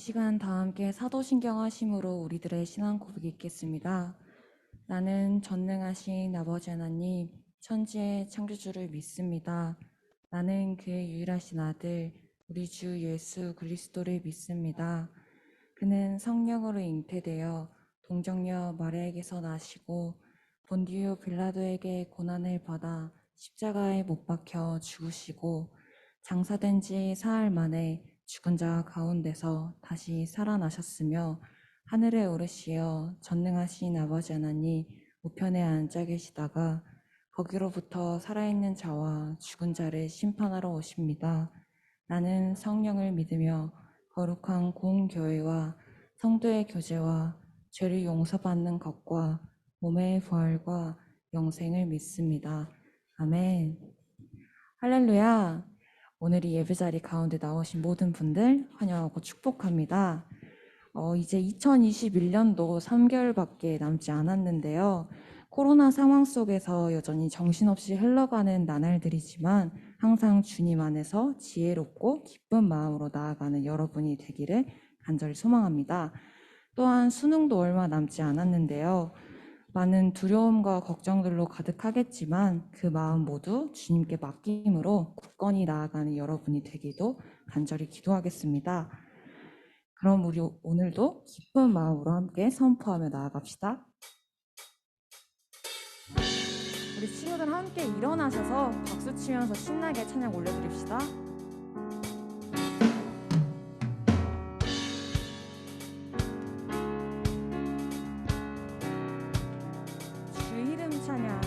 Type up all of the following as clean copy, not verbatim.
시간 다 함께 사도신경 하심으로 우리들의 신앙 고백 읽겠습니다. 나는 전능하신 아버지 하나님, 천지의 창조주를 믿습니다. 나는 그의 유일하신 아들, 우리 주 예수 그리스도를 믿습니다. 그는 성령으로 잉태되어 동정녀 마리아에게서 나시고 본디오 빌라도에게 고난을 받아 십자가에 못 박혀 죽으시고 장사된 지 사흘 만에 죽은 자 가운데서 다시 살아나셨으며 하늘에 오르시어 전능하신 아버지 하나님 우편에 앉아 계시다가 거기로부터 살아있는 자와 죽은 자를 심판하러 오십니다. 나는 성령을 믿으며 거룩한 공교회와 성도의 교제와 죄를 용서받는 것과 몸의 부활과 영생을 믿습니다. 아멘. 할렐루야. 오늘 이 예배자리 가운데 나오신 모든 분들 환영하고 축복합니다. 이제 2021년도 3개월밖에 남지 않았는데요. 코로나 상황 속에서 여전히 정신없이 흘러가는 나날들이지만 항상 주님 안에서 지혜롭고 기쁜 마음으로 나아가는 여러분이 되기를 간절히 소망합니다. 또한 수능도 얼마 남지 않았는데요. 많은 두려움과 걱정들로 가득하겠지만 그 마음 모두 주님께 맡김으로 굳건히 나아가는 여러분이 되기도 간절히 기도하겠습니다. 그럼 우리 오늘도 기쁜 마음으로 함께 선포하며 나아갑시다. 우리 친구들 함께 일어나셔서 박수 치면서 신나게 찬양 올려드립시다. 주 이름 찬양.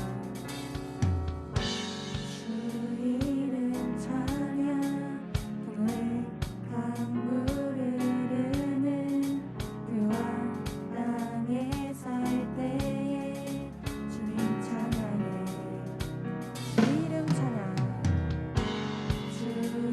주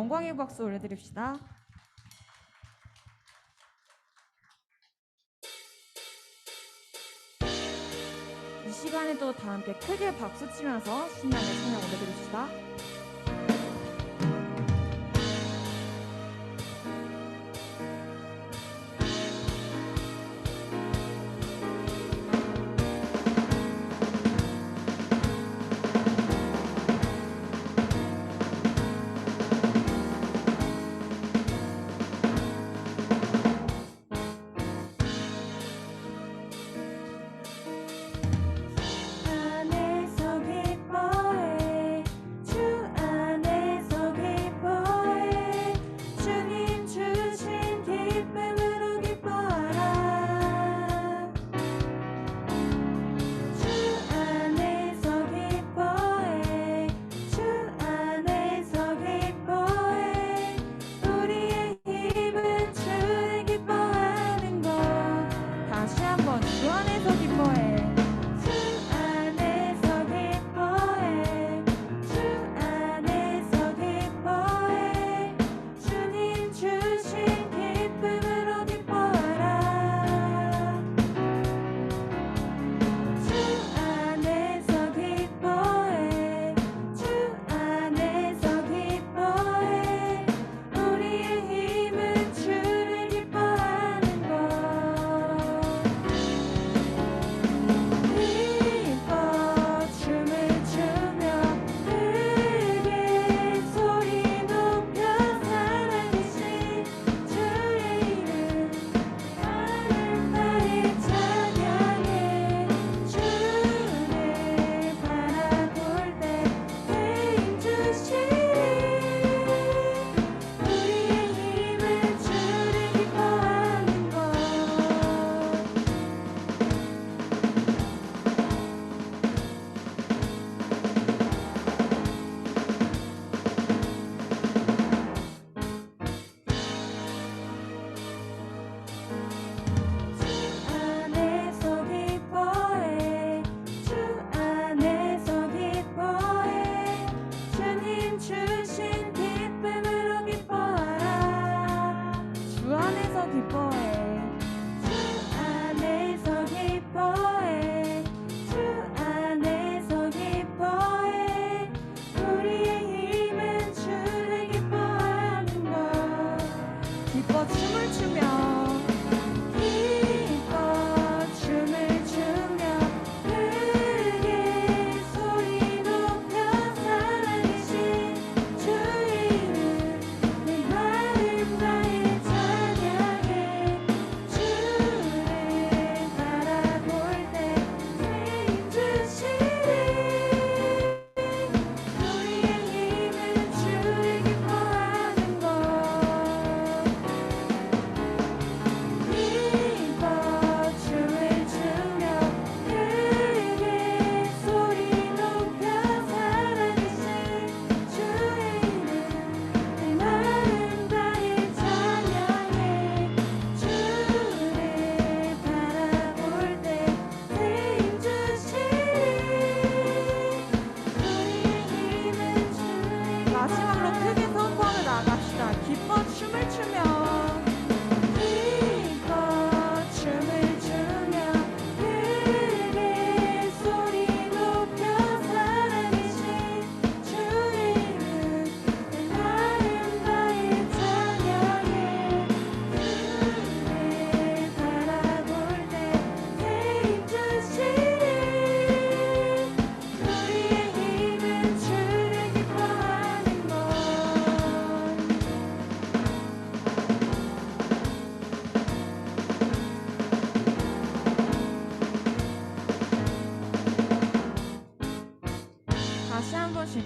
영광의 박수 올려드립시다. 이 시간에도 다 함께 크게 박수 치면서 신나게 찬양 올려드립시다.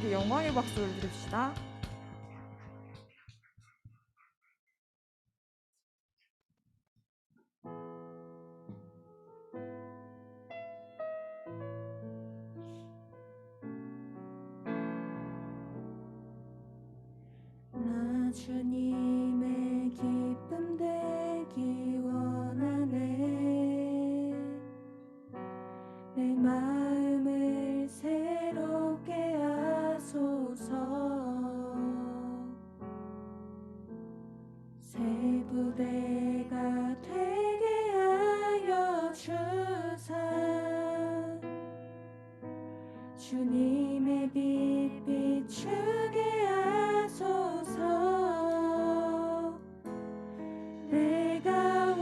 이렇게 영광의 박수를 드립시다. 나 주님의 기쁨 되기 원하네. 내 마음을 새롭게 하소서. 새 부대가 되게 하여 주사 주님의 빛 비추게 하소서. 내가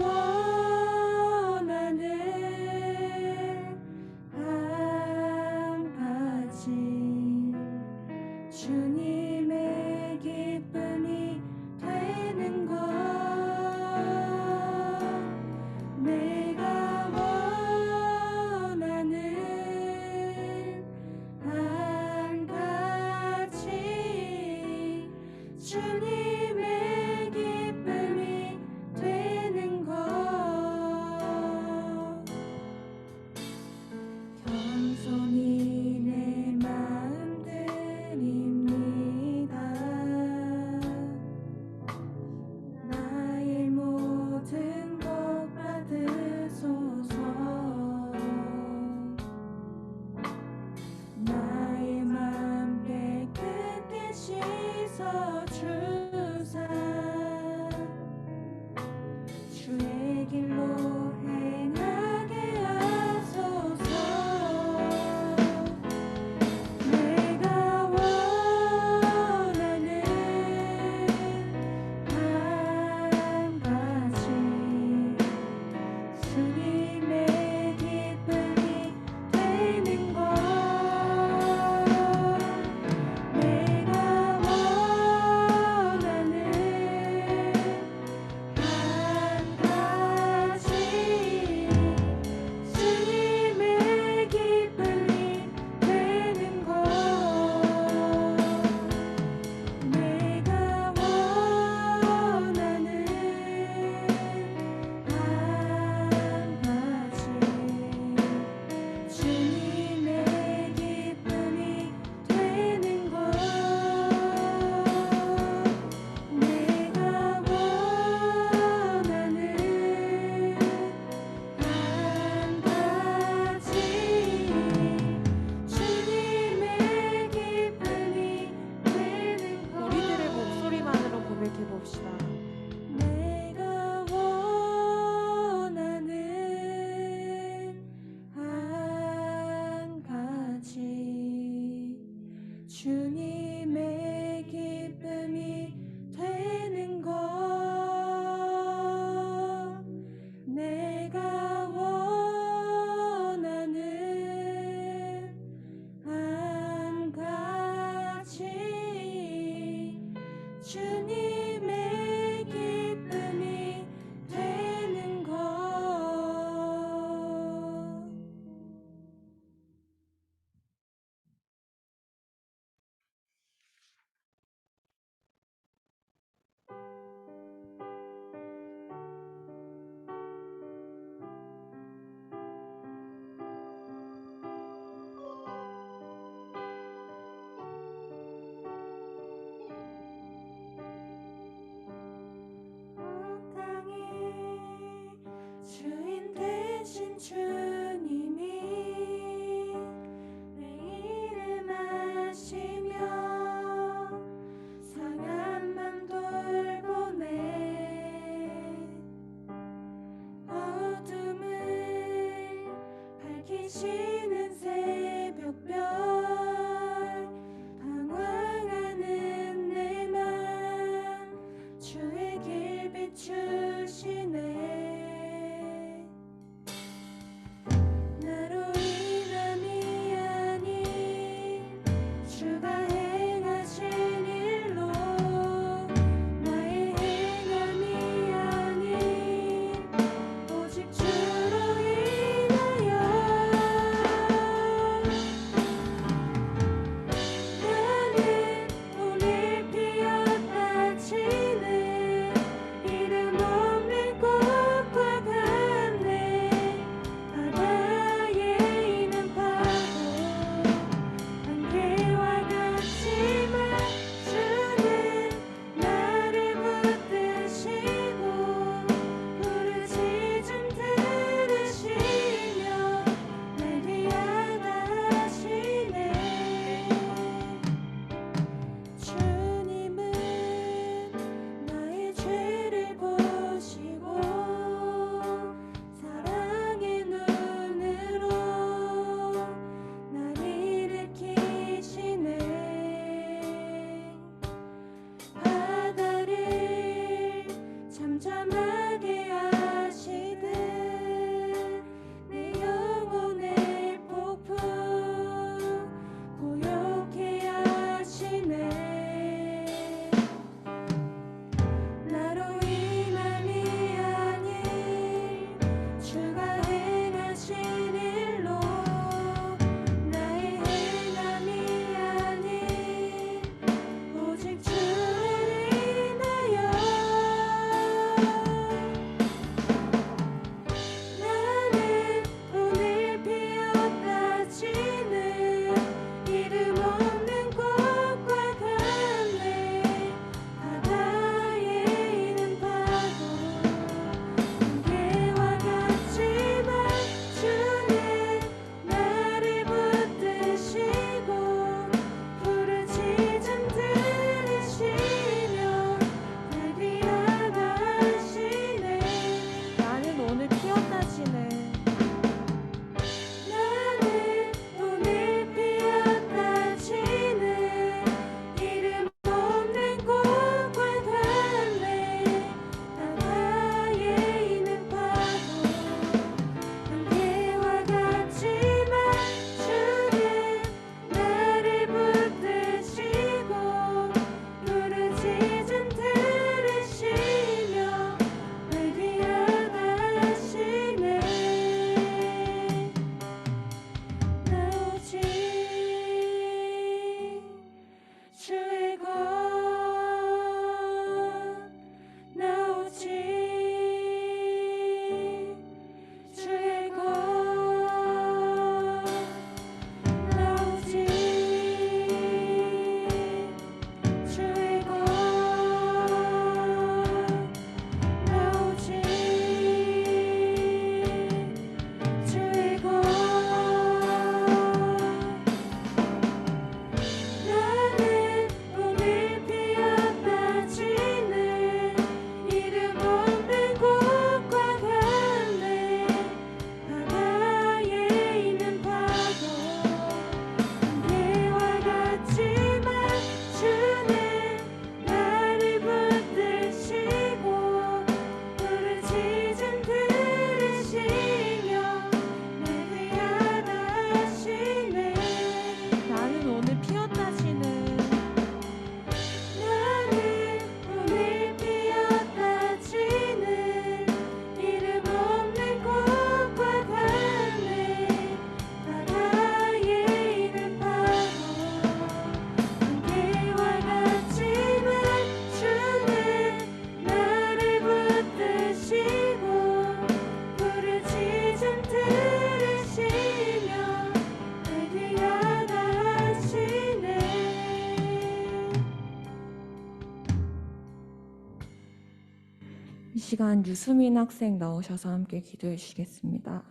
원하는 한 가지 주님의 기쁨이 되는 것. 내가 원하는 한 가지 주님의 기쁨이 되는 것. 겸손히 내 마음 드립니다. 나의 모든 것 받으소서. 나의 맘 깨끗게 씻어주사 주의 길로 행하게 하소서. 내가 원하는 한 가지 주님의 기쁨이 되는 것. 내가 원하는 한 가지 주님의 기쁨이 되는 것. 내가 원하는 한 가지 주님의 기쁨이 되는 것. 내가 원하는 한 가지 주님의 기쁨이 되는 것. 우리들의 목소리만으로 고백해 봅시다. 내가 원하는 한 가지 주님의 기쁨이 되는 것. 내가 원하는 한 가지 주님의 기쁨이 되는 것. 땅에 주인 되신 주님이 내 이름 아시며 상한 맘 돌보네. 어둠을 밝히시는 새벽별 방황하는 내 맘 주의 길 비추시네. 나로 인함이 아닌 주가 행하신 일로 나의 행함이 아닌 오직 주로 인하여 시간 유수민 학생 나오셔서 함께 기도해 주시겠습니다.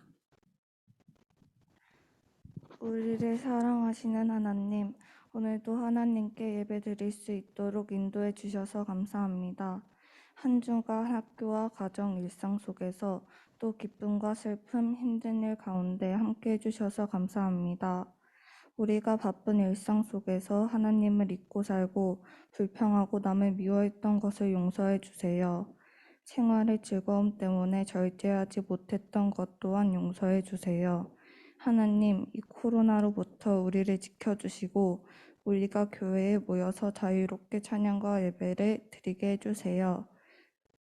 우리를 사랑하시는 하나님, 오늘도 하나님께 예배드릴 수 있도록 인도해 주셔서 감사합니다. 한 주간 학교와 가정 일상 속에서 또 기쁨과 슬픔, 힘든 일 가운데 함께 해주셔서 감사합니다. 우리가 바쁜 일상 속에서 하나님을 잊고 살고 불평하고 남을 미워했던 것을 용서해 주세요. 생활의 즐거움 때문에 절제하지 못했던 것 또한 용서해 주세요. 하나님, 이 코로나로부터 우리를 지켜주시고 우리가 교회에 모여서 자유롭게 찬양과 예배를 드리게 해주세요.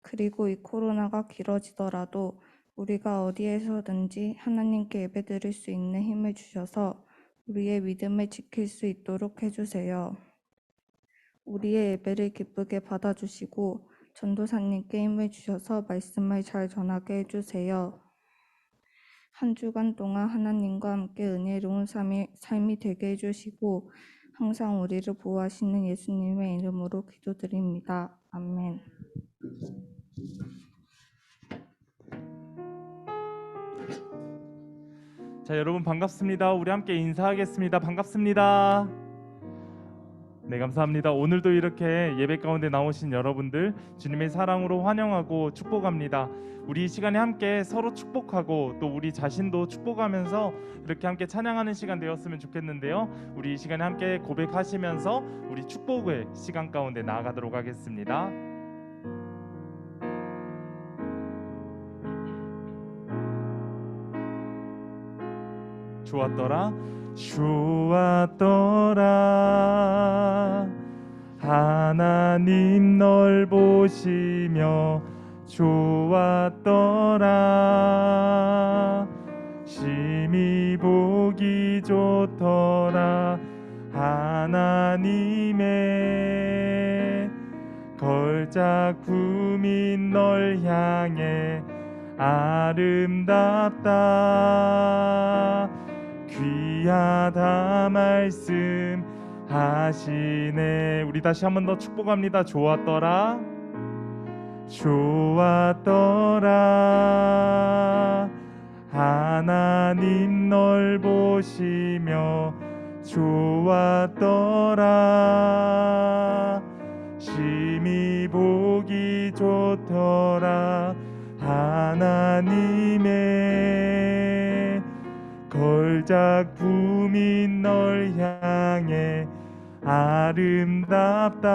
그리고 이 코로나가 길어지더라도 우리가 어디에서든지 하나님께 예배드릴 수 있는 힘을 주셔서 우리의 믿음을 지킬 수 있도록 해주세요. 우리의 예배를 기쁘게 받아주시고 전도사님께 힘을 주셔서 말씀을 잘 전하게 해주세요. 한 주간 동안 하나님과 함께 은혜로운 삶이 되게 해주시고 항상 우리를 보호하시는 예수님의 이름으로 기도드립니다. 아멘. 자, 여러분 반갑습니다. 우리 함께 인사하겠습니다. 반갑습니다. 네, 감사합니다. 오늘도 이렇게 예배 가운데 나오신 여러분들 주님의 사랑으로 환영하고 축복합니다. 우리 이 시간에 함께 서로 축복하고 또 우리 자신도 축복하면서 이렇게 함께 찬양하는 시간 되었으면 좋겠는데요. 우리 이 시간에 함께 고백하시면서 우리 축복의 시간 가운데 나아가도록 하겠습니다. 좋았더라 하나님 널 보시며 좋았더라 심히 보기 좋더라 하나님의 걸작품인 널 향해 아름답다 귀하다 말씀하시네. 우리 다시 한 번 더 축복합니다. 좋았더라 좋았더라 하나님 널 보시며 좋았더라 심히 보기 좋더라 하나님의 걸작품인 널 향해 아름답다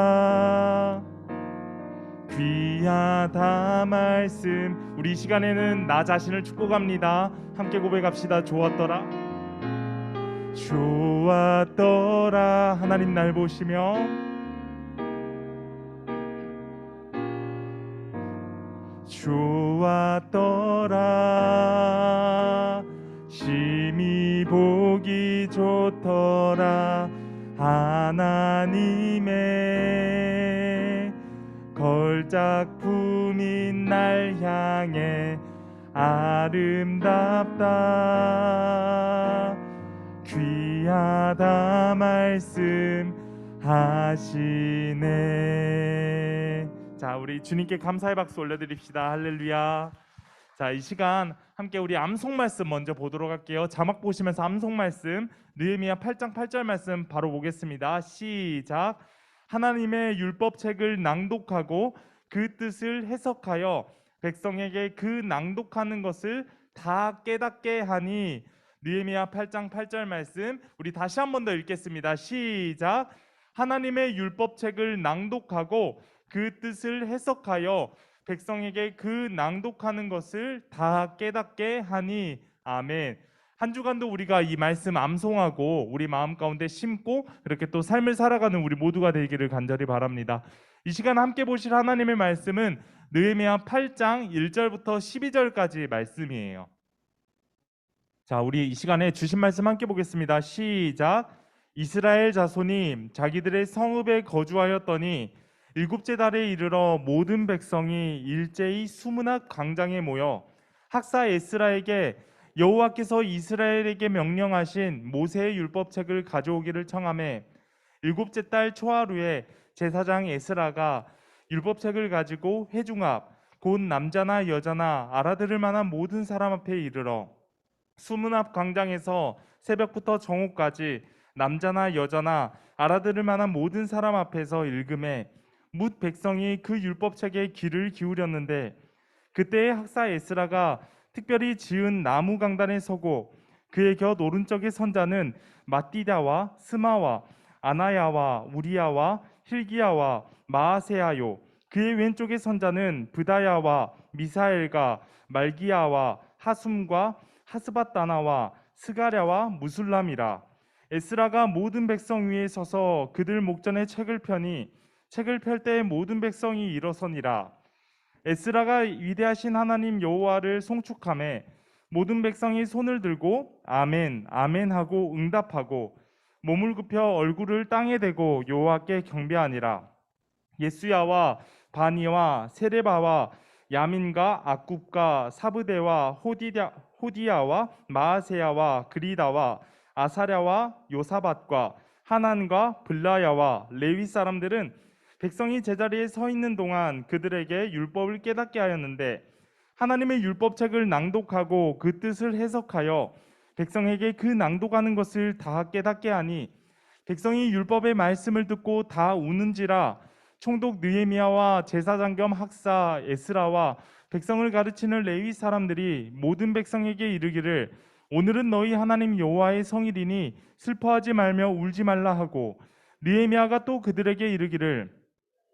귀하다 말씀. 우리 이 시간에는 나 자신을 축복합니다. 함께 고백합시다. 좋았더라 좋았더라 하나님 날 보시며 좋았더라 심히 보기 좋더라 하나님의 걸작품인 날 향해 아름답다 귀하다 말씀하시네. 자, 우리 주님께 감사의 박수 올려드립시다. 할렐루야. 자, 이 시간 함께 우리 암송 말씀 먼저 보도록 할게요. 자막 보시면서 암송 말씀 느헤미야 8장 8절 말씀 바로 보겠습니다. 시작. 하나님의 율법책을 낭독하고 그 뜻을 해석하여 백성에게 그 낭독하는 것을 다 깨닫게 하니. 느헤미야 8장 8절 말씀 우리 다시 한 번 더 읽겠습니다. 시작. 하나님의 율법책을 낭독하고 그 뜻을 해석하여 백성에게 그 낭독하는 것을 다 깨닫게 하니. 아멘. 한 주간도 우리가 이 말씀 암송하고 우리 마음 가운데 심고 이렇게 또 삶을 살아가는 우리 모두가 되기를 간절히 바랍니다. 이 시간 함께 보실 하나님의 말씀은 느헤미야 8장 1절부터 12절까지 말씀이에요. 자, 우리 이 시간에 주신 말씀 함께 보겠습니다. 시작. 이스라엘 자손이 자기들의 성읍에 거주하였더니 일곱째 달에 이르러 모든 백성이 일제히 수문학 광장에 모여 학사 에스라에게 여호와께서 이스라엘에게 명령하신 모세의 율법책을 가져오기를 청하매 일곱째 달 초하루에 제사장 에스라가 율법책을 가지고 회중 앞 곧 남자나 여자나 알아들을 만한 모든 사람 앞에 이르러 수문 앞 광장에서 새벽부터 정오까지 남자나 여자나 알아들을 만한 모든 사람 앞에서 읽음에 뭇 백성이 그 율법책에 귀를 기울였는데 그때의 학사 에스라가 특별히 지은 나무 강단에 서고 그의 곁 오른쪽의 선자는 마띠다와 스마와 아나야와 우리야와 힐기야와 마아세야요 그의 왼쪽의 선자는 브다야와 미사엘과 말기야와 하숨과 하스바다나와 스가랴와 무술람이라. 에스라가 모든 백성 위에 서서 그들 목전에 책을 펴니 책을 펼 때 모든 백성이 일어서니라. 에스라가 위대하신 하나님 여호와를 송축하매 모든 백성이 손을 들고 아멘 아멘 하고 응답하고 몸을 굽혀 얼굴을 땅에 대고 여호와께 경배하니라. 예수야와 바니와 세레바와 야민과 악굽과 사브데와 호디야와 마아세야와 그리다와 아사랴와 요사밧과 하난과 블라야와 레위 사람들은 백성이 제자리에 서 있는 동안 그들에게 율법을 깨닫게 하였는데 하나님의 율법책을 낭독하고 그 뜻을 해석하여 백성에게 그 낭독하는 것을 다 깨닫게 하니 백성이 율법의 말씀을 듣고 다 우는지라. 총독 느헤미야와 제사장 겸 학사 에스라와 백성을 가르치는 레위 사람들이 모든 백성에게 이르기를 오늘은 너희 하나님 여호와의 성일이니 슬퍼하지 말며 울지 말라 하고 느헤미야가 또 그들에게 이르기를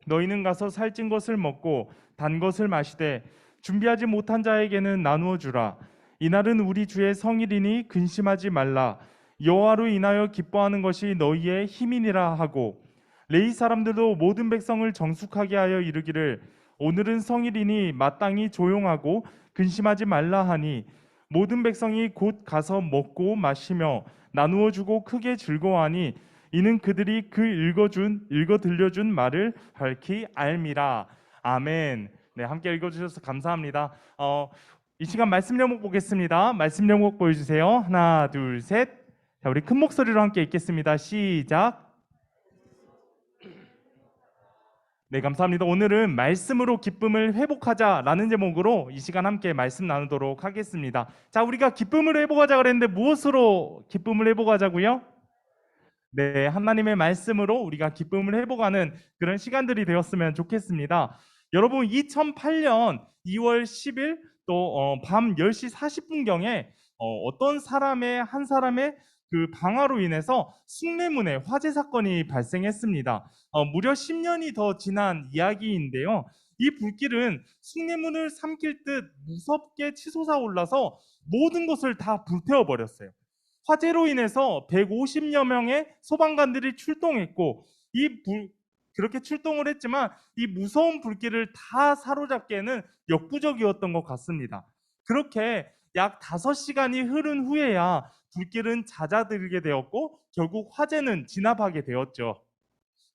너희는 가서 살찐 것을 먹고 단 것을 마시되 준비하지 못한 자에게는 나누어 주라. 이날은 우리 주의 성일이니 근심하지 말라. 여호와로 인하여 기뻐하는 것이 너희의 힘이니라 하고 레위 사람들도 모든 백성을 정숙하게 하여 이르기를 오늘은 성일이니 마땅히 조용하고 근심하지 말라 하니 모든 백성이 곧 가서 먹고 마시며 나누어 주고 크게 즐거워하니 이는 그들이 그 읽어 들려준 말을 밝히 알미라. 아멘. 네, 함께 읽어주셔서 감사합니다. 이 시간 말씀 제목 보겠습니다. 말씀 제목 보여주세요. 하나, 둘, 셋. 자, 우리 큰 목소리로 함께 읽겠습니다. 시작. 네, 감사합니다. 오늘은 말씀으로 기쁨을 회복하자라는 제목으로 이 시간 함께 말씀 나누도록 하겠습니다. 자, 우리가 기쁨을 회복하자 그랬는데 무엇으로 기쁨을 회복하자고요? 네, 하나님의 말씀으로 우리가 기쁨을 회복하는 그런 시간들이 되었으면 좋겠습니다. 여러분, 2008년 2월 10일 또 밤 10시 40분경에 어떤 한 사람의 그 방화로 인해서 숭례문에 화재 사건이 발생했습니다. 무려 10년이 더 지난 이야기인데요. 이 불길은 숭례문을 삼킬 듯 무섭게 치솟아 올라서 모든 것을 다 불태워 버렸어요. 화재로 인해서 150여 명의 소방관들이 출동했고 그렇게 출동을 했지만 이 무서운 불길을 다 사로잡기에는 역부족이었던 것 같습니다. 그렇게 약 5시간이 흐른 후에야 불길은 잦아들게 되었고 결국 화재는 진압하게 되었죠.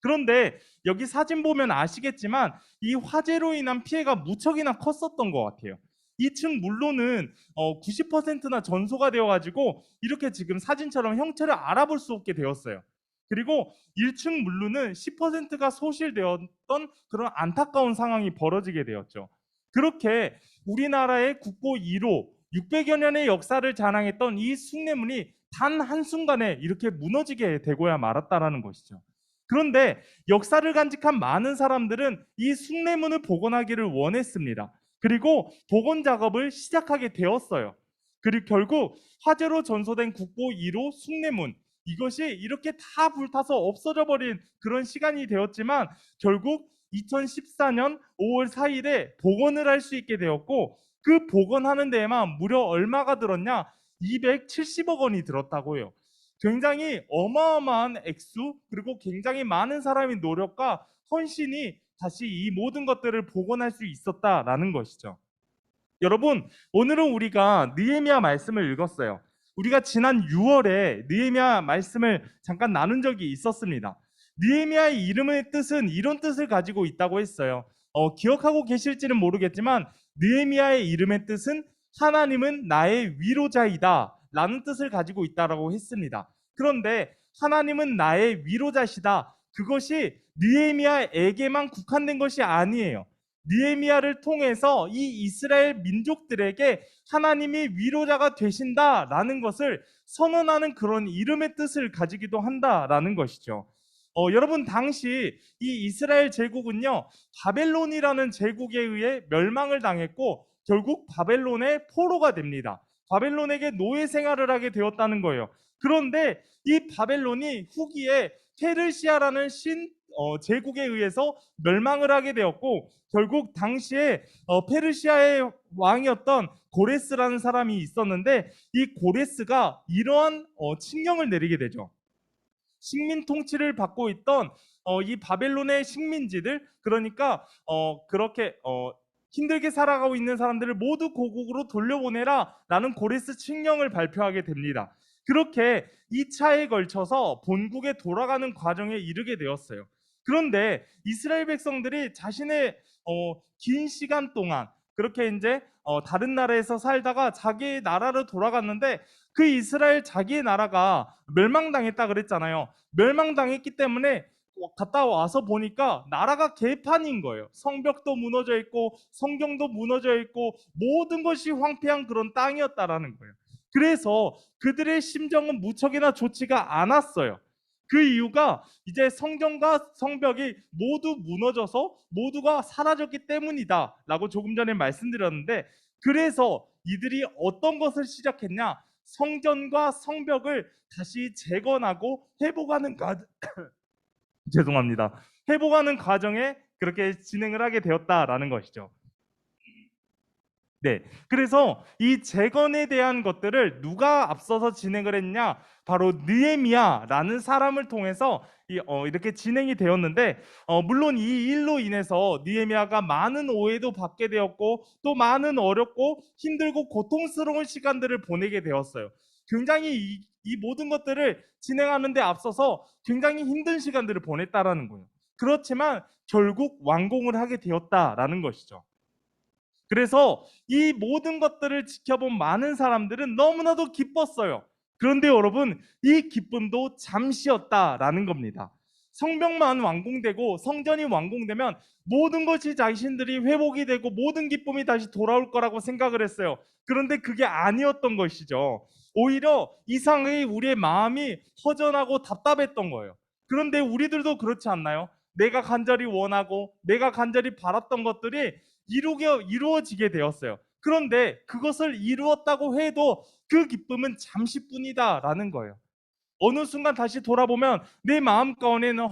그런데 여기 사진 보면 아시겠지만 이 화재로 인한 피해가 무척이나 컸었던 것 같아요. 2층 물로는 90%나 전소가 되어가지고 이렇게 지금 사진처럼 형체를 알아볼 수 없게 되었어요. 그리고 1층 물로는 10%가 소실되었던 그런 안타까운 상황이 벌어지게 되었죠. 그렇게 우리나라의 국보 1호 600여 년의 역사를 자랑했던 이 숭례문이 단 한순간에 이렇게 무너지게 되고야 말았다라는 것이죠. 그런데 역사를 간직한 많은 사람들은 이 숭례문을 복원하기를 원했습니다. 그리고 복원 작업을 시작하게 되었어요. 그리고 결국 화재로 전소된 국보 1호 숭례문, 이것이 이렇게 다 불타서 없어져 버린 그런 시간이 되었지만 결국 2014년 5월 4일에 복원을 할 수 있게 되었고 그 복원하는 데에만 무려 얼마가 들었냐? 270억 원이 들었다고요. 굉장히 어마어마한 액수, 그리고 굉장히 많은 사람의 노력과 헌신이 다시 이 모든 것들을 복원할 수 있었다라는 것이죠. 여러분, 오늘은 우리가 느헤미야 말씀을 읽었어요. 우리가 지난 6월에 느헤미야 말씀을 잠깐 나눈 적이 있었습니다. 느헤미야의 이름의 뜻은 이런 뜻을 가지고 있다고 했어요. 기억하고 계실지는 모르겠지만 느헤미야의 이름의 뜻은 하나님은 나의 위로자이다 라는 뜻을 가지고 있다고 했습니다. 그런데 하나님은 나의 위로자시다, 그것이 느헤미야에게만 국한된 것이 아니에요. 느헤미야를 통해서 이 이스라엘 민족들에게 하나님이 위로자가 되신다라는 것을 선언하는 그런 이름의 뜻을 가지기도 한다라는 것이죠. 여러분, 당시 이 이스라엘 제국은요, 바벨론이라는 제국에 의해 멸망을 당했고 결국 바벨론의 포로가 됩니다. 바벨론에게 노예 생활을 하게 되었다는 거예요. 그런데 이 바벨론이 후기에 페르시아라는 제국에 의해서 멸망을 하게 되었고 결국 당시에 페르시아의 왕이었던 고레스라는 사람이 있었는데 이 고레스가 이러한 칙령을 내리게 되죠. 식민 통치를 받고 있던 이 바벨론의 식민지들, 그러니까 그렇게 힘들게 살아가고 있는 사람들을 모두 고국으로 돌려보내라 라는 고레스 칙령을 발표하게 됩니다. 그렇게 2차에 걸쳐서 본국에 돌아가는 과정에 이르게 되었어요. 그런데 이스라엘 백성들이 자신의 긴 시간 동안 그렇게 이제 다른 나라에서 살다가 자기의 나라로 돌아갔는데 그 이스라엘 자기의 나라가 멸망당했다 그랬잖아요. 멸망당했기 때문에 갔다 와서 보니까 나라가 개판인 거예요. 성벽도 무너져 있고 성경도 무너져 있고 모든 것이 황폐한 그런 땅이었다라는 거예요. 그래서 그들의 심정은 무척이나 좋지가 않았어요. 그 이유가 이제 성경과 성벽이 모두 무너져서 모두가 사라졌기 때문이다 라고 조금 전에 말씀드렸는데, 그래서 이들이 어떤 것을 시작했냐, 성전과 성벽을 다시 재건하고 회복하는 죄송합니다. 회복하는 과정에 그렇게 진행을 하게 되었다라는 것이죠. 네, 그래서 이 재건에 대한 것들을 누가 앞서서 진행을 했냐, 바로 느헤미야라는 사람을 통해서 이렇게 진행이 되었는데, 물론 이 일로 인해서 느헤미야가 많은 오해도 받게 되었고 또 많은 어렵고 힘들고 고통스러운 시간들을 보내게 되었어요. 굉장히 이 모든 것들을 진행하는 데 앞서서 굉장히 힘든 시간들을 보냈다라는 거예요. 그렇지만 결국 완공을 하게 되었다라는 것이죠. 그래서 이 모든 것들을 지켜본 많은 사람들은 너무나도 기뻤어요. 그런데 여러분, 이 기쁨도 잠시였다라는 겁니다. 성벽만 완공되고 성전이 완공되면 모든 것이 자신들이 회복이 되고 모든 기쁨이 다시 돌아올 거라고 생각을 했어요. 그런데 그게 아니었던 것이죠. 오히려 이상하게 우리의 마음이 허전하고 답답했던 거예요. 그런데 우리들도 그렇지 않나요? 내가 간절히 원하고 내가 간절히 바랐던 것들이 이루어지게 되었어요. 그런데 그것을 이루었다고 해도 그 기쁨은 잠시뿐이다라는 거예요. 어느 순간 다시 돌아보면 내 마음 가운데는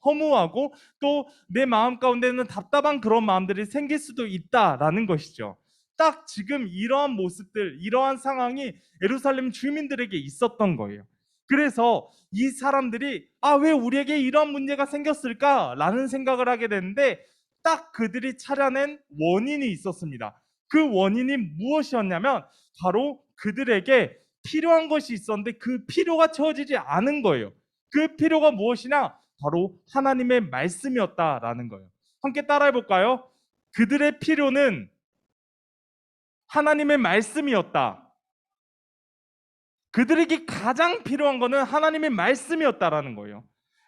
허무하고 또 내 마음 가운데는 답답한 그런 마음들이 생길 수도 있다라는 것이죠. 딱 지금 이러한 모습들, 이러한 상황이 예루살렘 주민들에게 있었던 거예요. 그래서 이 사람들이 왜 우리에게 이러한 문제가 생겼을까라는 생각을 하게 되는데, 딱 그들이 찾아낸 원인이 있었습니다. 그 원인이 무엇이었냐면 바로 그들에게 필요한 것이 있었는데 그 필요가 채워지지 않은 거예요. 그 필요가 무엇이냐? 바로 하나님의 말씀이었다라는 거예요. 함께 따라해 볼까요? 그들의 필요는 하나님의 말씀이었다. 그들에게 가장 필요한 것은 하나님의 말씀이었다라는 거예요.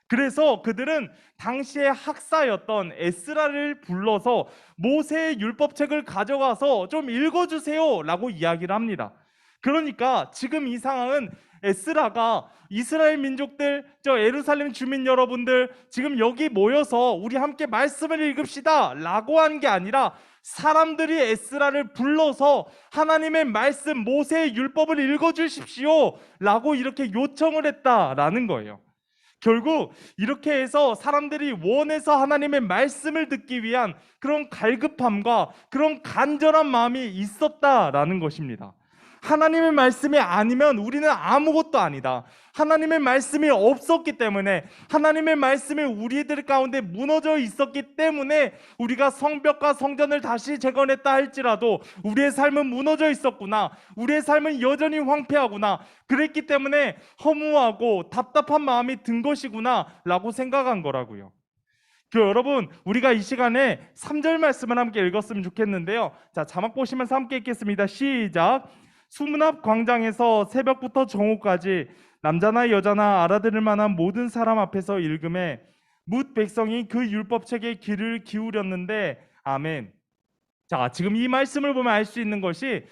그래서 그들은 당시의 학사였던 에스라를 불러서 모세의 율법책을 가져가서 좀 읽어주세요 라고 이야기를 합니다. 그러니까 지금 이 상황은 에스라가 이스라엘 민족들, 저 예루살렘 주민 여러분들 지금 여기 모여서 우리 함께 말씀을 읽읍시다 라고 한 게 아니라 사람들이 에스라를 불러서 하나님의 말씀, 모세의 율법을 읽어주십시오 라고 이렇게 요청을 했다라는 거예요. 결국 이렇게 해서 사람들이 원해서 하나님의 말씀을 듣기 위한 그런 갈급함과 그런 간절한 마음이 있었다라는 것입니다. 하나님의 말씀이 아니면 우리는 아무것도 아니다. 하나님의 말씀이 없었기 때문에, 하나님의 말씀이 우리들 가운데 무너져 있었기 때문에 우리가 성벽과 성전을 다시 재건했다 할지라도 우리의 삶은 무너져 있었구나, 우리의 삶은 여전히 황폐하구나, 그랬기 때문에 허무하고 답답한 마음이 든 것이구나 라고 생각한 거라고요. 여러분, 우리가 이 시간에 3절 말씀을 함께 읽었으면 좋겠는데요. 자, 자막 보시면서 함께 읽겠습니다. 시작. 수문 앞 광장에서 새벽부터 정오까지 남자나 여자나 알아들을 만한 모든 사람 앞에서 읽음에 뭇 백성이 그 율법책에 귀를 기울였는데 아멘. 자, 지금 이 말씀을 보면 알 수 있는 것이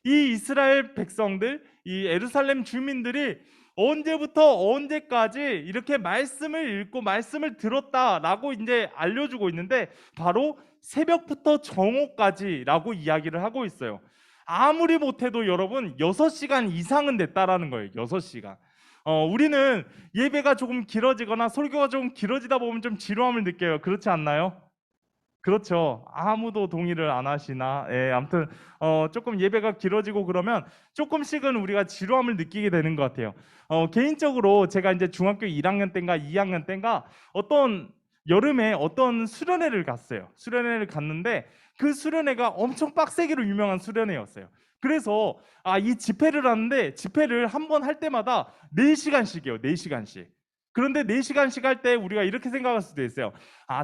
이 이스라엘 백성들, 이 예루살렘 주민들이 언제부터 언제까지 이렇게 말씀을 읽고 말씀을 들었다라고 이제 알려주고 있는데 바로 새벽부터 정오까지라고 이야기를 하고 있어요. 아무리 못해도 여러분 6시간 이상은 됐다라는 거예요. 6시간. 우리는 예배가 조금 길어지거나 설교가 조금 길어지다 보면 좀 지루함을 느껴요. 그렇지 않나요? 그렇죠. 아무도 동의를 안 하시나? 예, 아무튼 조금 예배가 길어지고 그러면 조금씩은 우리가 지루함을 느끼게 되는 것 같아요. 개인적으로 제가 이제 중학교 1학년 때인가 2학년 때인가 어떤 여름에 어떤 수련회를 갔어요. 수련회를 갔는데 그 수련회가 엄청 빡세기로 유명한 수련회였어요. 그래서 이 집회를 하는데 집회를 한 번 할 때마다 4시간씩이에요. 4시간씩. 그런데 4시간씩 할 때 우리가 이렇게 생각할 수도 있어요.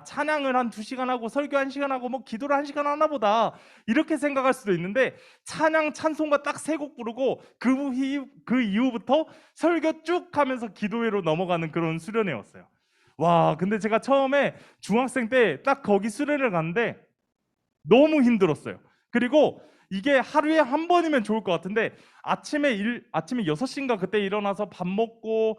찬양을 한 2시간 하고 설교 1시간 하고 뭐 기도를 1시간 하나 보다 이렇게 생각할 수도 있는데 찬양 찬송가 딱 3곡 부르고 그 이후부터 설교 쭉 하면서 기도회로 넘어가는 그런 수련회였어요. 와, 근데 제가 처음에 중학생 때 딱 거기 수련회를 갔는데 너무 힘들었어요. 그리고 이게 하루에 한 번이면 좋을 것 같은데 아침에 6시인가 그때 일어나서 밥 먹고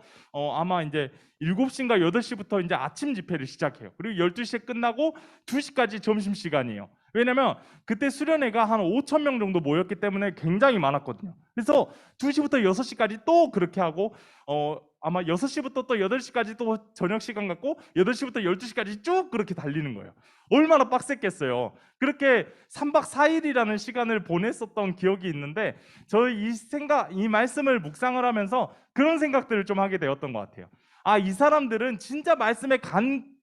아마 이제 7시인가 8시부터 이제 아침 집회를 시작해요. 그리고 12시에 끝나고 2시까지 점심시간이에요. 왜냐면 그때 수련회가 한 5천 명 정도 모였기 때문에 굉장히 많았거든요. 그래서 2시부터 6시까지 또 그렇게 하고 아마 6시부터 또 8시까지 또 저녁 시간 갖고 8시부터 12시까지 쭉 그렇게 달리는 거예요. 얼마나 빡셌겠어요. 그렇게 3박 4일이라는 시간을 보냈었던 기억이 있는데 저희 이 말씀을 묵상을 하면서 그런 생각들을 좀 하게 되었던 것 같아요. 이 사람들은 진짜 말씀의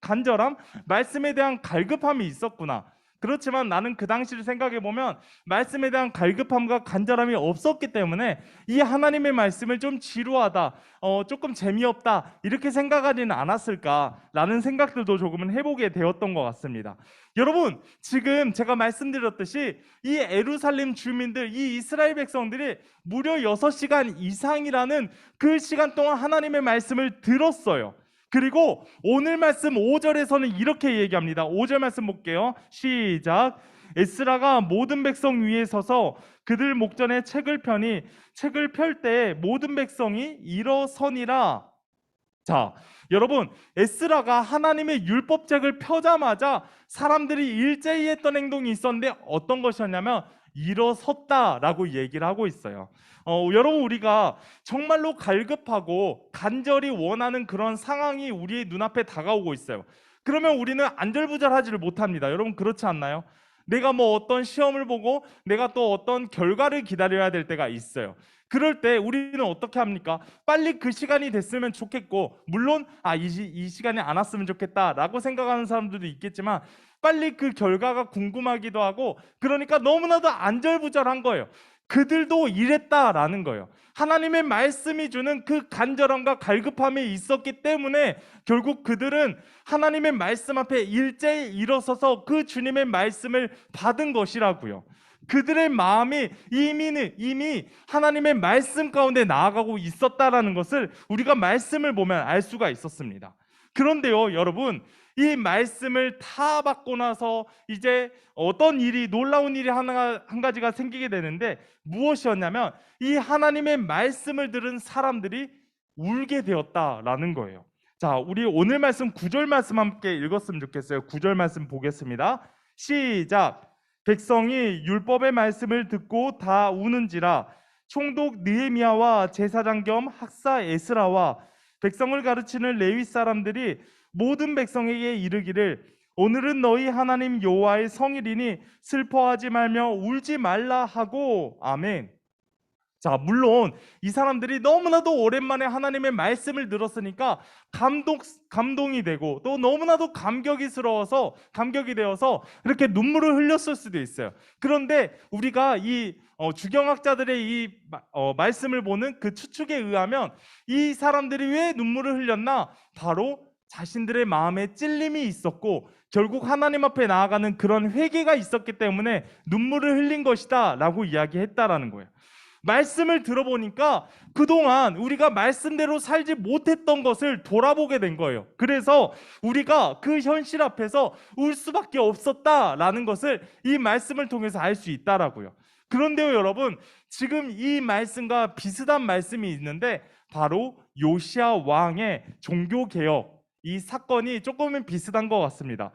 간절함, 말씀에 대한 갈급함이 있었구나. 그렇지만 나는 그 당시를 생각해 보면 말씀에 대한 갈급함과 간절함이 없었기 때문에 이 하나님의 말씀을 좀 지루하다, 조금 재미없다 이렇게 생각하지는 않았을까라는 생각들도 조금은 해보게 되었던 것 같습니다. 여러분, 지금 제가 말씀드렸듯이 이 예루살렘 주민들, 이 이스라엘 백성들이 무려 6시간 이상이라는 그 시간 동안 하나님의 말씀을 들었어요. 그리고 오늘 말씀 5절에서는 이렇게 얘기합니다. 5절 말씀 볼게요. 시작. 에스라가 모든 백성 위에 서서 그들 목전에 책을 펴니 책을 펼 때 모든 백성이 일어서니라. 자, 여러분, 에스라가 하나님의 율법책을 펴자마자 사람들이 일제히 했던 행동이 있었는데 어떤 것이었냐면 일어섰다라고 얘기를 하고 있어요. 여러분, 우리가 정말로 갈급하고 간절히 원하는 그런 상황이 우리의 눈앞에 다가오고 있어요. 그러면 우리는 안절부절하지를 못합니다. 여러분, 그렇지 않나요? 내가 뭐 어떤 시험을 보고 내가 또 어떤 결과를 기다려야 될 때가 있어요. 그럴 때 우리는 어떻게 합니까? 빨리 그 시간이 됐으면 좋겠고, 물론 이 시간이 안 왔으면 좋겠다라고 생각하는 사람들도 있겠지만 빨리 그 결과가 궁금하기도 하고, 그러니까 너무나도 안절부절한 거예요. 그들도 이랬다라는 거예요. 하나님의 말씀이 주는 그 간절함과 갈급함이 있었기 때문에 결국 그들은 하나님의 말씀 앞에 일제히 일어서서 그 주님의 말씀을 받은 것이라고요. 그들의 마음이 이미 하나님의 말씀 가운데 나아가고 있었다라는 것을 우리가 말씀을 보면 알 수가 있었습니다. 그런데요, 여러분, 이 말씀을 다 받고 나서 이제 어떤 일이, 놀라운 일이 한 가지가 생기게 되는데 무엇이었냐면 이 하나님의 말씀을 들은 사람들이 울게 되었다라는 거예요. 자, 우리 오늘 말씀 9절 말씀 함께 읽었으면 좋겠어요. 9절 말씀 보겠습니다. 시작. 백성이 율법의 말씀을 듣고 다 우는지라. 총독 느헤미야와 제사장 겸 학사 에스라와 백성을 가르치는 레위 사람들이 모든 백성에게 이르기를 오늘은 너희 하나님 여호와의 성일이니 슬퍼하지 말며 울지 말라 하고. 아멘. 자, 물론 이 사람들이 너무나도 오랜만에 하나님의 말씀을 들었으니까 감동이 되고 또 너무나도 감격이 되어서 이렇게 눈물을 흘렸을 수도 있어요. 그런데 우리가 이 주경학자들의 이 말씀을 보는 그 추측에 의하면 이 사람들이 왜 눈물을 흘렸나? 바로 자신들의 마음에 찔림이 있었고 결국 하나님 앞에 나아가는 그런 회개가 있었기 때문에 눈물을 흘린 것이다 라고 이야기했다라는 거예요. 말씀을 들어보니까 그동안 우리가 말씀대로 살지 못했던 것을 돌아보게 된 거예요. 그래서 우리가 그 현실 앞에서 울 수밖에 없었다라는 것을 이 말씀을 통해서 알 수 있다라고요. 그런데요, 여러분, 지금 이 말씀과 비슷한 말씀이 있는데 바로 요시야 왕의 종교개혁, 이 사건이 조금은 비슷한 것 같습니다.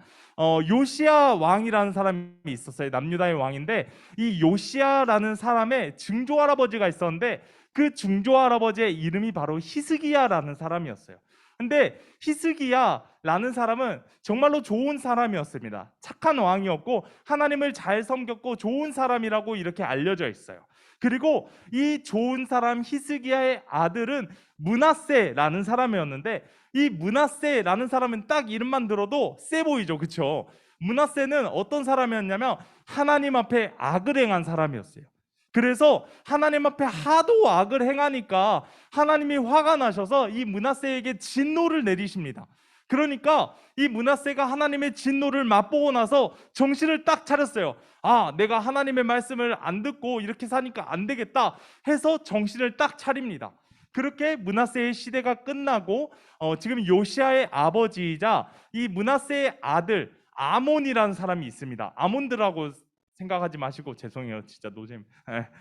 요시야 왕이라는 사람이 있었어요. 남유다의 왕인데 이 요시야라는 사람의 증조 할아버지가 있었는데 그 증조 할아버지의 이름이 바로 히스기야라는 사람이었어요. 근데 히스기야라는 사람은 정말로 좋은 사람이었습니다. 착한 왕이었고 하나님을 잘 섬겼고 좋은 사람이라고 이렇게 알려져 있어요. 그리고 이 좋은 사람 히스기야의 아들은 므낫세라는 사람이었는데 이 므낫세라는 사람은 딱 이름만 들어도 세 보이죠, 그렇죠? 므낫세는 어떤 사람이었냐면 하나님 앞에 악을 행한 사람이었어요. 그래서 하나님 앞에 하도 악을 행하니까 하나님이 화가 나셔서 이 므낫세에게 진노를 내리십니다. 그러니까 이 므낫세가 하나님의 진노를 맛보고 나서 정신을 딱 차렸어요. 아, 내가 하나님의 말씀을 안 듣고 이렇게 사니까 안 되겠다 해서 정신을 딱 차립니다. 그렇게 므낫세의 시대가 끝나고 지금 요시야의 아버지이자 이 므낫세의 아들 아몬이라는 사람이 있습니다. 아몬드라고 생각하지 마시고 죄송해요, 진짜 노잼.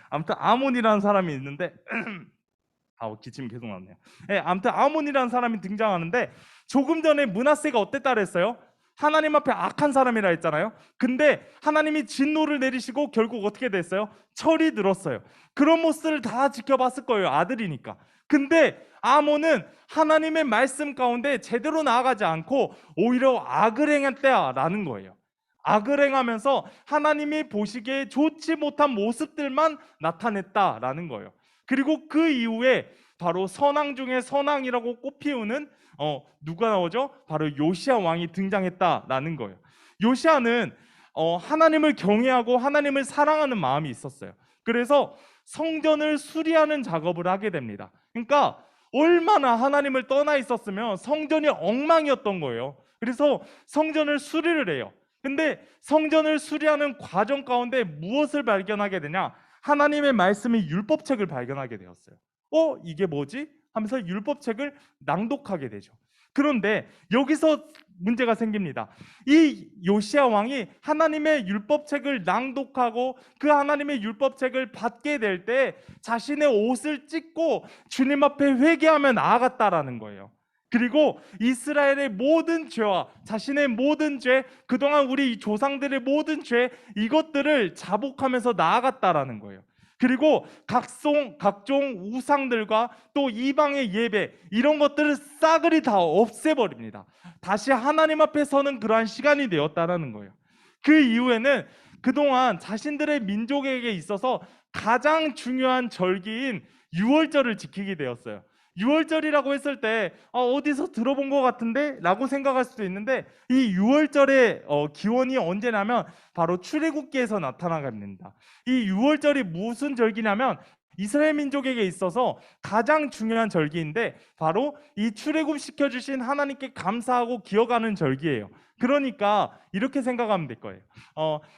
아무튼 아몬이라는 사람이 있는데 기침 계속 나네요. 아무튼 아몬이라는 사람이 등장하는데 조금 전에 므낫세가 어땠다 그랬어요? 하나님 앞에 악한 사람이라 했잖아요. 근데 하나님이 진노를 내리시고 결국 어떻게 됐어요? 철이 들었어요. 그런 모습을 다 지켜봤을 거예요, 아들이니까. 근데 아몬은 하나님의 말씀 가운데 제대로 나아가지 않고 오히려 악을 행했다라는 거예요. 악을 행하면서 하나님이 보시기에 좋지 못한 모습들만 나타냈다라는 거예요. 그리고 그 이후에 바로 선왕 중에 선왕이라고 꼽히우는 누가 나오죠? 바로 요시야 왕이 등장했다라는 거예요. 요시야는 하나님을 경외하고 하나님을 사랑하는 마음이 있었어요. 그래서 성전을 수리하는 작업을 하게 됩니다. 그러니까 얼마나 하나님을 떠나 있었으면 성전이 엉망이었던 거예요. 그래서 성전을 수리를 해요. 근데 성전을 수리하는 과정 가운데 무엇을 발견하게 되냐? 하나님의 말씀이 율법책을 발견하게 되었어요. 이게 뭐지? 하면서 율법책을 낭독하게 되죠. 그런데 여기서 문제가 생깁니다. 이 요시야 왕이 하나님의 율법책을 낭독하고 그 하나님의 율법책을 받게 될 때 자신의 옷을 찢고 주님 앞에 회개하며 나아갔다라는 거예요. 그리고 이스라엘의 모든 죄와 자신의 모든 죄, 그동안 우리 조상들의 모든 죄, 이것들을 자복하면서 나아갔다라는 거예요. 그리고 각종 우상들과 또 이방의 예배, 이런 것들을 싸그리 다 없애버립니다. 다시 하나님 앞에 서는 그러한 시간이 되었다는 거예요. 그 이후에는 그동안 자신들의 민족에게 있어서 가장 중요한 절기인 유월절을 지키게 되었어요. 유월절이라고 했을 때 어디서 들어본 것 같은데? 라고 생각할 수도 있는데 이 유월절의 기원이 언제냐면 바로 출애굽기에서 나타나갑니다. 이 유월절이 무슨 절기냐면 이스라엘 민족에게 있어서 가장 중요한 절기인데 바로 이 출애굽시켜 주신 하나님께 감사하고 기억하는 절기예요. 그러니까 이렇게 생각하면 될 거예요.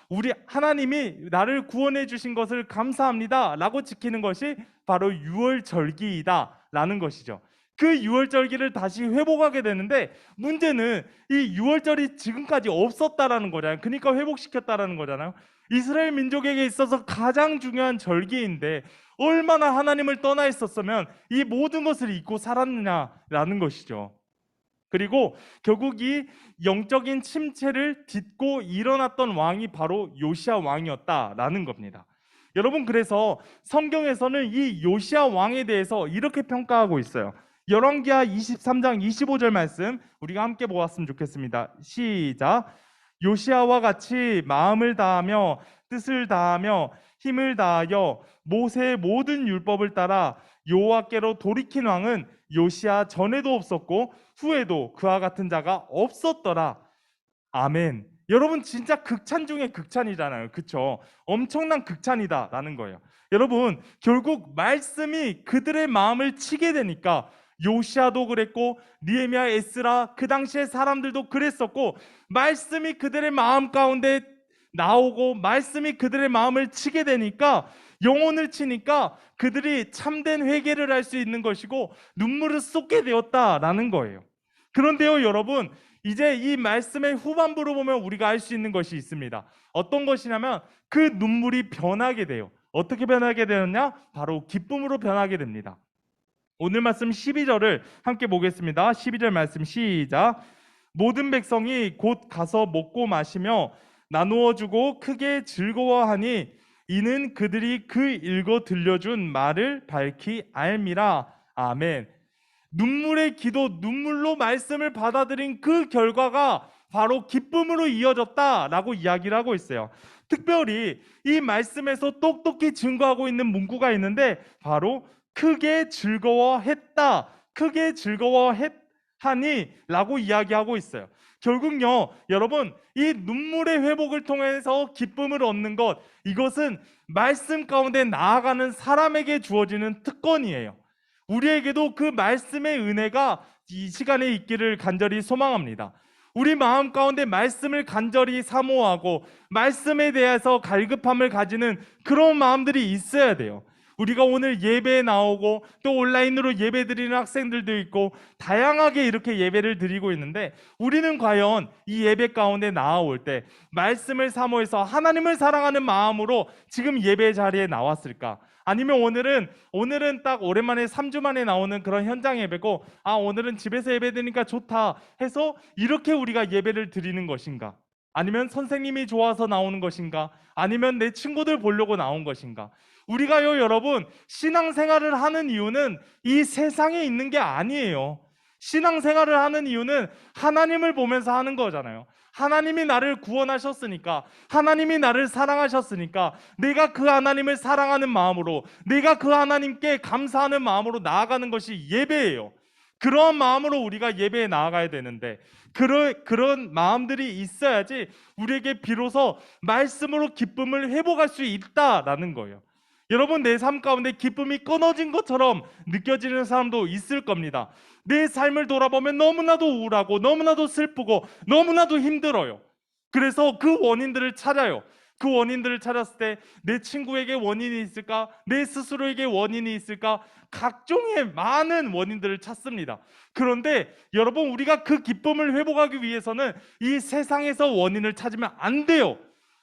우리 하나님이 나를 구원해 주신 것을 감사합니다 라고 지키는 것이 바로 유월절기이다 라는 것이죠. 그 유월절기를 다시 회복하게 되는데 문제는 이 유월절이 지금까지 없었다라는 거잖아요. 그러니까 회복시켰다라는 거잖아요. 이스라엘 민족에게 있어서 가장 중요한 절기인데 얼마나 하나님을 떠나 있었으면 이 모든 것을 잊고 살았느냐라는 것이죠. 그리고 결국 이 영적인 침체를 딛고 일어났던 왕이 바로 요시야 왕이었다라는 겁니다. 여러분, 그래서 성경에서는 이 요시야 왕에 대해서 이렇게 평가하고 있어요. 열왕기하 23장 25절 말씀 우리가 함께 보았으면 좋겠습니다. 시작. 요시야와 같이 마음을 다하며 뜻을 다하며 힘을 다하여 모세의 모든 율법을 따라 여호와께로 돌이킨 왕은 요시야 전에도 없었고 후에도 그와 같은 자가 없었더라. 아멘. 여러분, 진짜 극찬 중에 극찬이잖아요. 그렇죠? 엄청난 극찬이다라는 거예요. 여러분, 결국 말씀이 그들의 마음을 치게 되니까 요시야도 그랬고 느헤미야, 에스라, 그 당시의 사람들도 그랬었고 말씀이 그들의 마음 가운데 나오고 말씀이 그들의 마음을 치게 되니까, 영혼을 치니까 그들이 참된 회개를 할 수 있는 것이고 눈물을 쏟게 되었다라는 거예요. 그런데요, 여러분, 이제 이 말씀의 후반부로 보면 우리가 알 수 있는 것이 있습니다. 어떤 것이냐면 그 눈물이 변하게 돼요. 어떻게 변하게 되느냐? 바로 기쁨으로 변하게 됩니다. 오늘 말씀 12절을 함께 보겠습니다. 12절 말씀 시작. 모든 백성이 곧 가서 먹고 마시며 나누어 주고 크게 즐거워하니 이는 그들이 그 읽어 들려준 말을 밝히 알미라. 아멘. 눈물의 기도, 눈물로 말씀을 받아들인 그 결과가 바로 기쁨으로 이어졌다라고 이야기를 하고 있어요. 특별히 이 말씀에서 똑똑히 증거하고 있는 문구가 있는데 바로 크게 즐거워했다, 크게 즐거워하니 라고 이야기하고 있어요. 결국요, 여러분, 이 눈물의 회복을 통해서 기쁨을 얻는 것, 이것은 말씀 가운데 나아가는 사람에게 주어지는 특권이에요. 우리에게도 그 말씀의 은혜가 이 시간에 있기를 간절히 소망합니다. 우리 마음 가운데 말씀을 간절히 사모하고 말씀에 대해서 갈급함을 가지는 그런 마음들이 있어야 돼요. 우리가 오늘 예배에 나오고 또 온라인으로 예배 드리는 학생들도 있고 다양하게 이렇게 예배를 드리고 있는데, 우리는 과연 이 예배 가운데 나아올 때 말씀을 사모해서 하나님을 사랑하는 마음으로 지금 예배 자리에 나왔을까? 아니면 오늘은 딱 오랜만에 3주 만에 나오는 그런 현장 예배고, 오늘은 집에서 예배 드리니까 좋다 해서 이렇게 우리가 예배를 드리는 것인가? 아니면 선생님이 좋아서 나오는 것인가? 아니면 내 친구들 보려고 나온 것인가? 우리가요, 여러분, 신앙생활을 하는 이유는 이 세상에 있는 게 아니에요. 신앙생활을 하는 이유는 하나님을 보면서 하는 거잖아요. 하나님이 나를 구원하셨으니까, 하나님이 나를 사랑하셨으니까 내가 그 하나님을 사랑하는 마음으로, 내가 그 하나님께 감사하는 마음으로 나아가는 것이 예배예요. 그런 마음으로 우리가 예배에 나아가야 되는데, 그런 마음들이 있어야지 우리에게 비로소 말씀으로 기쁨을 회복할 수 있다라는 거예요. 여러분, 내 삶 가운데 기쁨이 끊어진 것처럼 느껴지는 사람도 있을 겁니다. 내 삶을 돌아보면 너무나도 우울하고 너무나도 슬프고 너무나도 힘들어요. 그래서 그 원인들을 찾아요. 그 원인들을 찾았을 때 내 친구에게 원인이 있을까? 내 스스로에게 원인이 있을까? 각종의 많은 원인들을 찾습니다. 그런데 여러분, 우리가 그 기쁨을 회복하기 위해서는 이 세상에서 원인을 찾으면 안 돼요.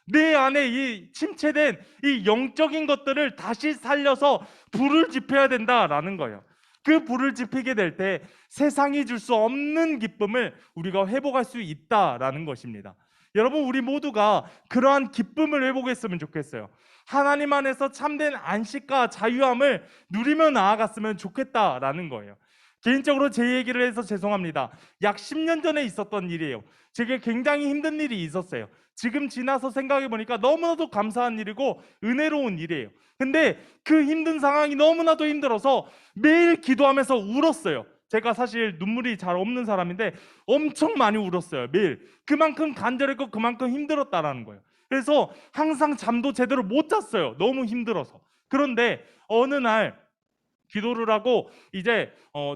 내 안에 이 침체된 이 영적인 것들을 다시 살려서 불을 지펴야 된다라는 거예요. 그 불을 지피게 될 때 세상이 줄 수 없는 기쁨을 우리가 회복할 수 있다라는 것입니다. 여러분, 우리 모두가 그러한 기쁨을 회복했으면 좋겠어요. 하나님 안에서 참된 안식과 자유함을 누리며 나아갔으면 좋겠다라는 거예요. 개인적으로 제 얘기를 해서 죄송합니다. 약 10년 전에 있었던 일이에요. 제게 굉장히 힘든 일이 있었어요. 지금 지나서 생각해 보니까 너무나도 감사한 일이고 은혜로운 일이에요. 근데 그 힘든 상황이 너무나도 힘들어서 매일 기도하면서 울었어요. 제가 사실 눈물이 잘 없는 사람인데 엄청 많이 울었어요. 매일. 그만큼 간절했고 그만큼 힘들었다라는 거예요. 그래서 항상 잠도 제대로 못 잤어요. 너무 힘들어서. 그런데 어느 날 기도를 하고 이제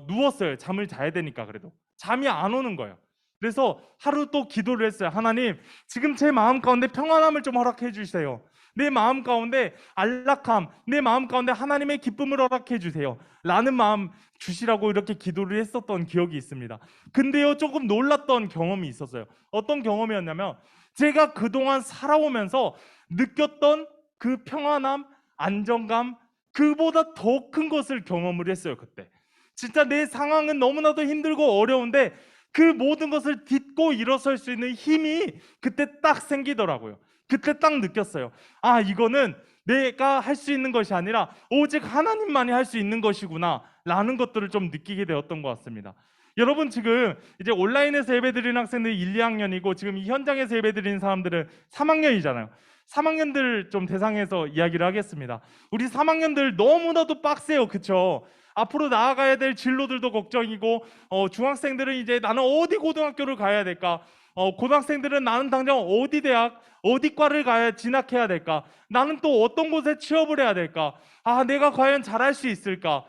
누웠어요. 잠을 자야 되니까. 그래도 잠이 안 오는 거예요. 그래서 하루 또 기도를 했어요. 하나님, 지금 제 마음 가운데 평안함을 좀 허락해 주세요. 내 마음 가운데 안락함, 내 마음 가운데 하나님의 기쁨을 허락해 주세요 라는 마음 주시라고 이렇게 기도를 했었던 기억이 있습니다. 근데요, 조금 놀랐던 경험이 있었어요. 어떤 경험이었냐면, 제가 그동안 살아오면서 느꼈던 그 평안함, 안정감, 그보다 더 큰 것을 경험을 했어요. 그때 진짜 내 상황은 너무나도 힘들고 어려운데 그 모든 것을 딛고 일어설 수 있는 힘이 그때 딱 생기더라고요. 그때 딱 느꼈어요. 이거는 내가 할 수 있는 것이 아니라 오직 하나님만이 할 수 있는 것이구나 라는 것들을 좀 느끼게 되었던 것 같습니다. 여러분, 지금 이제 온라인에서 예배드리는 학생들이 1, 2학년이고 지금 이 현장에서 예배드리는 사람들은 3학년이잖아요. 3학년들 좀 대상해서 이야기를 하겠습니다. 우리 3학년들 너무나도 빡세요. 그쵸? 앞으로 나아가야 될 진로들도 걱정이고, 중학생들은 이제 나는 어디 고등학교를 가야 될까? 고등학생들은 나는 당장 어디 대학, 어디 과를 진학해야 될까? 나는 또 어떤 곳에 취업을 해야 될까? 내가 과연 잘할 수 있을까?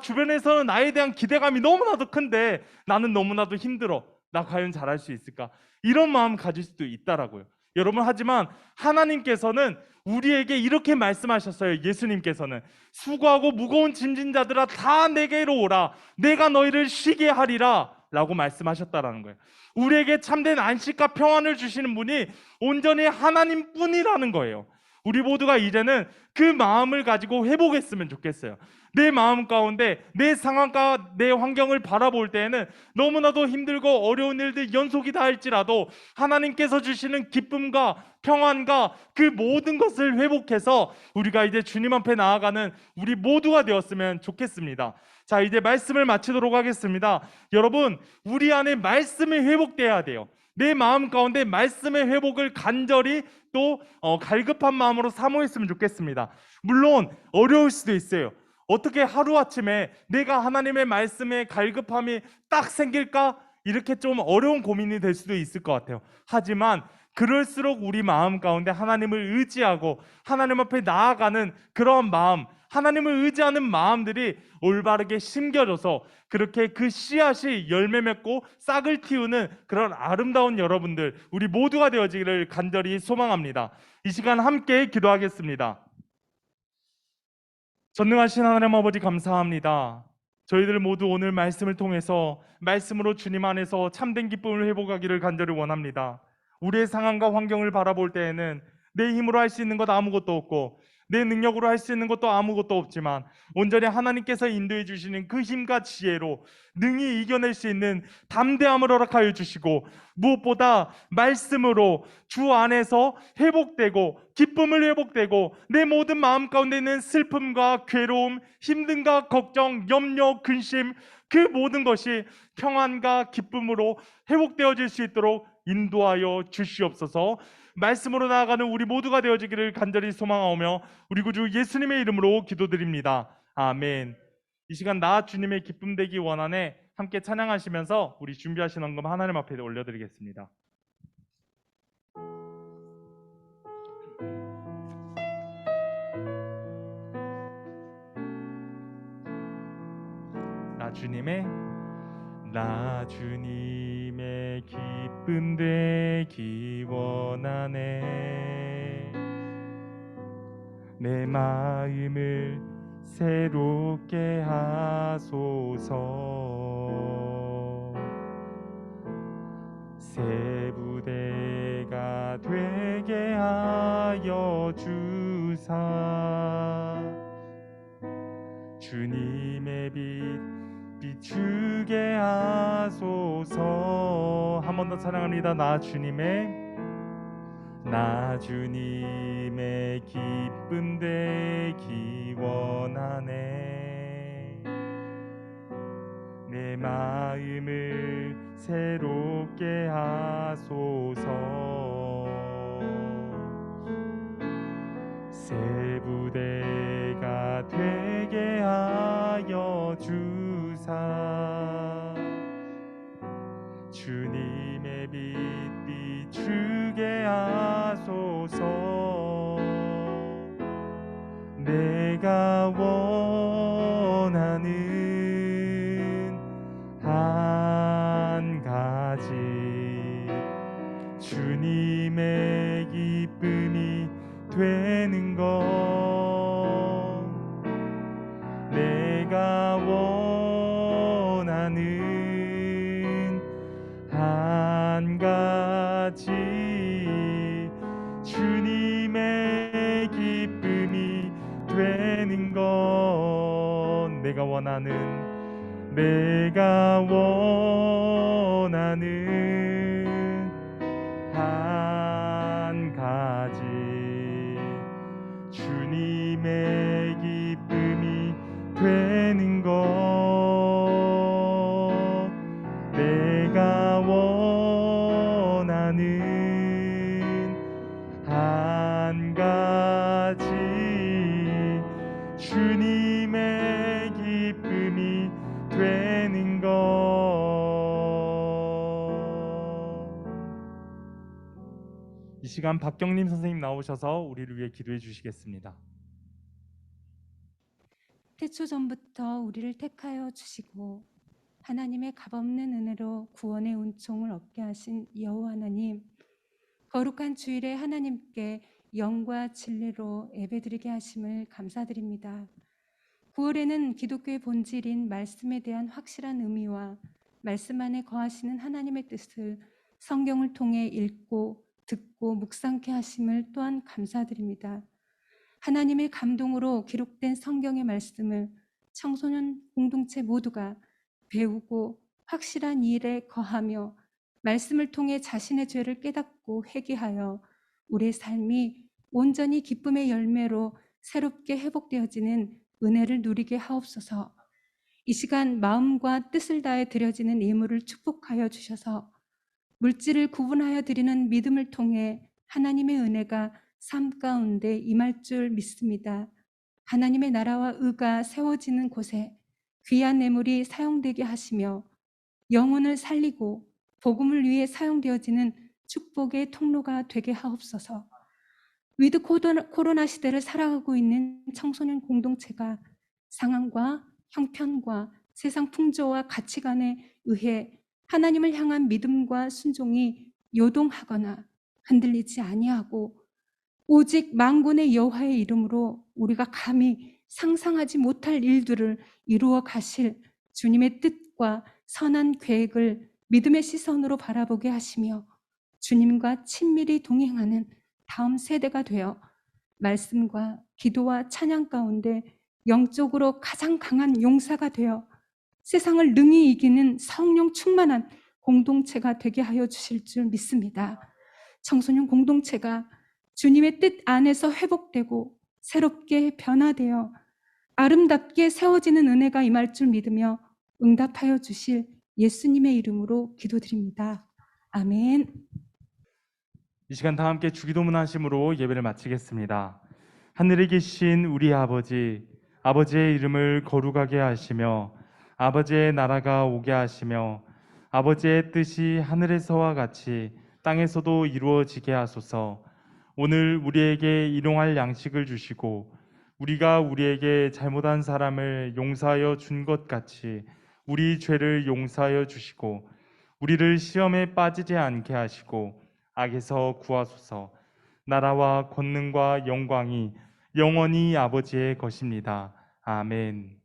주변에서는 나에 대한 기대감이 너무나도 큰데 나는 너무나도 힘들어. 나 과연 잘할 수 있을까? 이런 마음 가질 수도 있다라고요. 여러분, 하지만 하나님께서는 우리에게 이렇게 말씀하셨어요. 예수님께서는 수고하고 무거운 짐진 자들아 다 내게로 오라, 내가 너희를 쉬게 하리라 라고 말씀하셨다라는 거예요. 우리에게 참된 안식과 평안을 주시는 분이 온전히 하나님뿐이라는 거예요. 우리 모두가 이제는 그 마음을 가지고 회복했으면 좋겠어요. 내 마음 가운데 내 상황과 내 환경을 바라볼 때에는 너무나도 힘들고 어려운 일들 연속이다 할지라도 하나님께서 주시는 기쁨과 평안과 그 모든 것을 회복해서 우리가 이제 주님 앞에 나아가는 우리 모두가 되었으면 좋겠습니다. 자, 이제 말씀을 마치도록 하겠습니다. 여러분, 우리 안에 말씀이 회복돼야 돼요. 내 마음 가운데 말씀의 회복을 간절히 또 갈급한 마음으로 사모했으면 좋겠습니다. 물론 어려울 수도 있어요. 어떻게 하루아침에 내가 하나님의 말씀에 갈급함이 딱 생길까? 이렇게 좀 어려운 고민이 될 수도 있을 것 같아요. 하지만 그럴수록 우리 마음 가운데 하나님을 의지하고 하나님 앞에 나아가는 그런 마음, 하나님을 의지하는 마음들이 올바르게 심겨져서 그렇게 그 씨앗이 열매 맺고 싹을 틔우는 그런 아름다운 여러분들, 우리 모두가 되어지기를 간절히 소망합니다. 이 시간 함께 기도하겠습니다. 전능하신 하나님 아버지, 감사합니다. 저희들 모두 오늘 말씀을 통해서 말씀으로 주님 안에서 참된 기쁨을 회복하기를 간절히 원합니다. 우리의 상황과 환경을 바라볼 때에는 내 힘으로 할 수 있는 것 아무것도 없고 내 능력으로 할 수 있는 것도 아무것도 없지만 온전히 하나님께서 인도해 주시는 그 힘과 지혜로 능히 이겨낼 수 있는 담대함을 허락하여 주시고, 무엇보다 말씀으로 주 안에서 회복되고 기쁨을 회복되고 내 모든 마음 가운데 있는 슬픔과 괴로움, 힘듦과 걱정, 염려, 근심, 그 모든 것이 평안과 기쁨으로 회복되어질 수 있도록 인도하여 주시옵소서. 말씀으로 나아가는 우리 모두가 되어지기를 간절히 소망하오며 우리 구주 예수님의 이름으로 기도드립니다. 아멘. 이 시간 나 주님의 기쁨 되기 원하네 함께 찬양하시면서 우리 준비하신 헌금 하나님 앞에 올려드리겠습니다. 나 주님의 기쁨 되기 원하네. 내 마음을 새롭게 하소서. 새 부대가 되게 하여 주사 주님의 빛 비추게 하소서. 한 번 더 찬양합니다. 나 주님의 기쁨 되기 원하네. 내 마음을 새롭게 하소서. 새 부대가 되게 하여 주사 주님의 빛 비추게 하소서. 내가 원하는 한 가지, 주님의 기쁨이 되는 것. 내가 원하는 한 가지, 주님의 기쁨이 되는 것. 내가 원하는 한 가지, 주님의 기쁨이 되는 것. 내가 원하는 한 가지, 주님의 기쁨이 되는 것. 이 시간 박경림 선생님 나오셔서 우리를 위해 기도해 주시겠습니다. 태초 전부터 우리를 택하여 주시고 하나님의 값없는 은혜로 구원의 은총을 얻게 하신 여호와 하나님, 거룩한 주일에 하나님께 영과 진리로 예배드리게 하심을 감사드립니다. 9월에는 기독교의 본질인 말씀에 대한 확실한 의미와 말씀 안에 거하시는 하나님의 뜻을 성경을 통해 읽고 듣고 묵상케 하심을 또한 감사드립니다. 하나님의 감동으로 기록된 성경의 말씀을 청소년 공동체 모두가 배우고 확실한 일에 거하며 말씀을 통해 자신의 죄를 깨닫고 회개하여 우리의 삶이 온전히 기쁨의 열매로 새롭게 회복되어지는 은혜를 누리게 하옵소서. 이 시간 마음과 뜻을 다해 드려지는 예물을 축복하여 주셔서 물질을 구분하여 드리는 믿음을 통해 하나님의 은혜가 삶 가운데 임할 줄 믿습니다. 하나님의 나라와 의가 세워지는 곳에 귀한 예물이 사용되게 하시며 영혼을 살리고 복음을 위해 사용되어지는 축복의 통로가 되게 하옵소서. 위드 코로나 시대를 살아가고 있는 청소년 공동체가 상황과 형편과 세상 풍조와 가치관에 의해 하나님을 향한 믿음과 순종이 요동하거나 흔들리지 아니하고 오직 만군의 여호와의 이름으로 우리가 감히 상상하지 못할 일들을 이루어 가실 주님의 뜻과 선한 계획을 믿음의 시선으로 바라보게 하시며 주님과 친밀히 동행하는 다음 세대가 되어 말씀과 기도와 찬양 가운데 영적으로 가장 강한 용사가 되어 세상을 능히 이기는 성령 충만한 공동체가 되게 하여 주실 줄 믿습니다. 청소년 공동체가 주님의 뜻 안에서 회복되고 새롭게 변화되어 아름답게 세워지는 은혜가 임할 줄 믿으며 응답하여 주실 예수님의 이름으로 기도드립니다. 아멘. 이 시간 다 함께 주기도문 하심으로 예배를 마치겠습니다. 하늘에 계신 우리 아버지, 아버지의 이름을 거룩하게 하시며 아버지의 나라가 오게 하시며 아버지의 뜻이 하늘에서와 같이 땅에서도 이루어지게 하소서. 오늘 우리에게 일용할 양식을 주시고 우리가 우리에게 잘못한 사람을 용서하여 준 것 같이 우리 죄를 용서하여 주시고 우리를 시험에 빠지지 않게 하시고 악에서 구하소서. 나라와 권능과 영광이 영원히 아버지의 것입니다. 아멘.